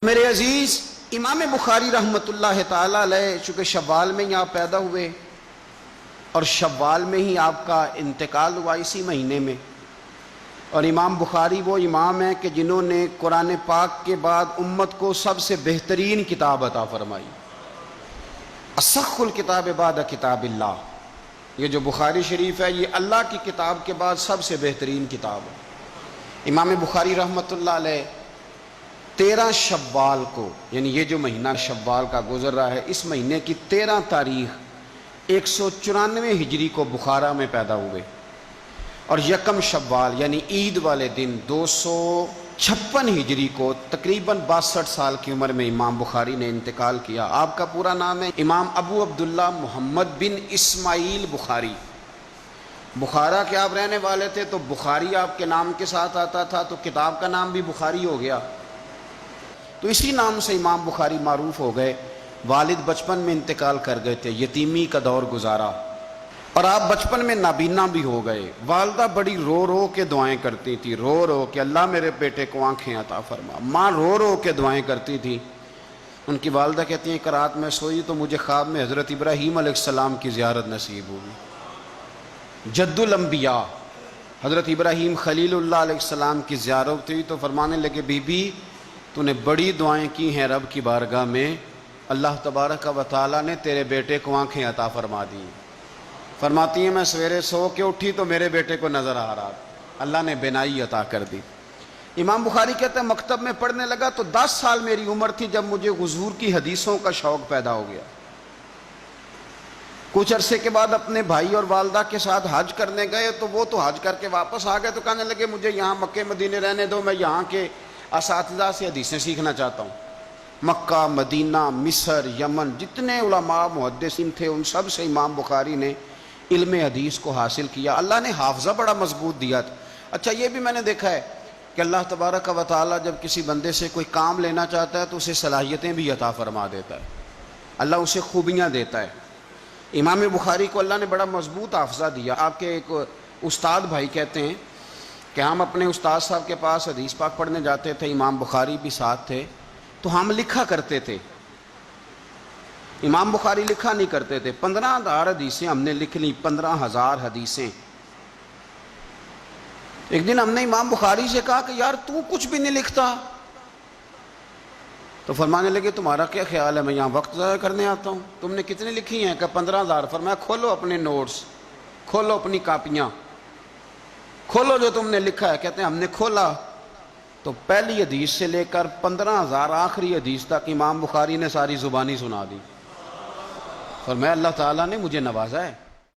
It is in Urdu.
میرے عزیز امام بخاری رحمۃ اللہ تعالی علیہ چونکہ شوال میں ہی آپ پیدا ہوئے اور شوال میں ہی آپ کا انتقال ہوا اسی مہینے میں، اور امام بخاری وہ امام ہیں کہ جنہوں نے قرآن پاک کے بعد امت کو سب سے بہترین کتاب عطا فرمائی، اصح الکتاب بعد کتاب اللہ۔ یہ جو بخاری شریف ہے یہ اللہ کی کتاب کے بعد سب سے بہترین کتاب ہے۔ امام بخاری رحمۃ اللہ علیہ 13 شوال کو، یعنی یہ جو مہینہ شوال کا گزر رہا ہے، اس مہینے کی 13 تاریخ 194 ہجری کو بخارا میں پیدا ہوئے، اور یکم شوال یعنی عید والے دن 256 ہجری کو تقریباً 62 سال کی عمر میں امام بخاری نے انتقال کیا۔ آپ کا پورا نام ہے امام ابو عبداللہ محمد بن اسماعیل بخاری۔ بخارا کے آپ رہنے والے تھے تو بخاری آپ کے نام کے ساتھ آتا تھا، تو کتاب کا نام بھی بخاری ہو گیا، تو اسی نام سے امام بخاری معروف ہو گئے۔ والد بچپن میں انتقال کر گئے تھے، یتیمی کا دور گزارا، اور آپ بچپن میں نابینا بھی ہو گئے۔ والدہ بڑی رو رو کے دعائیں کرتی تھی، رو رو کہ اللہ میرے بیٹے کو آنکھیں عطا فرما۔ ماں رو رو کے دعائیں کرتی تھی۔ ان کی والدہ کہتی ہیں کہ رات میں سوئی تو مجھے خواب میں حضرت ابراہیم علیہ السلام کی زیارت نصیب ہوئی، جد الانبیاء حضرت ابراہیم خلیل اللہ علیہ السلام کی زیارت ہوئی، تو فرمانے لگے بی بی تو نے بڑی دعائیں کی ہیں رب کی بارگاہ میں، اللہ تبارک و تعالیٰ نے تیرے بیٹے کو آنکھیں عطا فرما دی۔ فرماتی ہیں میں سویرے سو کے اٹھی تو میرے بیٹے کو نظر آ رہا، اللہ نے بینائی عطا کر دی۔ امام بخاری کہتے ہیں مکتب میں پڑھنے لگا تو 10 سال میری عمر تھی جب مجھے حضور کی حدیثوں کا شوق پیدا ہو گیا۔ کچھ عرصے کے بعد اپنے بھائی اور والدہ کے ساتھ حج کرنے گئے تو وہ تو حج کر کے واپس آ گئے، تو کہنے لگے مجھے یہاں مکے مدینے رہنے دو، میں یہاں کے اساتذہ سے حدیثیں سیکھنا چاہتا ہوں۔ مکہ، مدینہ، مصر، یمن جتنے علماء محدثین تھے ان سب سے امام بخاری نے علم حدیث کو حاصل کیا۔ اللہ نے حافظہ بڑا مضبوط دیا تھا۔ اچھا یہ بھی میں نے دیکھا ہے کہ اللہ تبارک و تعالیٰ جب کسی بندے سے کوئی کام لینا چاہتا ہے تو اسے صلاحیتیں بھی عطا فرما دیتا ہے، اللہ اسے خوبیاں دیتا ہے۔ امام بخاری کو اللہ نے بڑا مضبوط حافظہ دیا۔ آپ کے ایک استاد بھائی کہتے ہیں کہ ہم اپنے استاد صاحب کے پاس حدیث پاک پڑھنے جاتے تھے، امام بخاری بھی ساتھ تھے، تو ہم لکھا کرتے تھے، امام بخاری لکھا نہیں کرتے تھے۔ 15,000 حدیثیں ہم نے لکھ لی، 15,000 حدیثیں۔ ایک دن ہم نے امام بخاری سے کہا کہ یار تو کچھ بھی نہیں لکھتا، تو فرمانے لگے تمہارا کیا خیال ہے میں یہاں وقت ضائع کرنے آتا ہوں؟ تم نے کتنی لکھی ہیں؟ کہ 15,000۔ فرمایا کھولو اپنے نوٹس، کھولو اپنی کاپیاں، کھولو جو تم نے لکھا ہے۔ کہتے ہیں ہم نے کھولا تو پہلی حدیث سے لے کر 15,000 آخری حدیث تک امام بخاری نے ساری زبانی سنا دی۔ فرمایا اللہ تعالیٰ نے مجھے نوازا ہے۔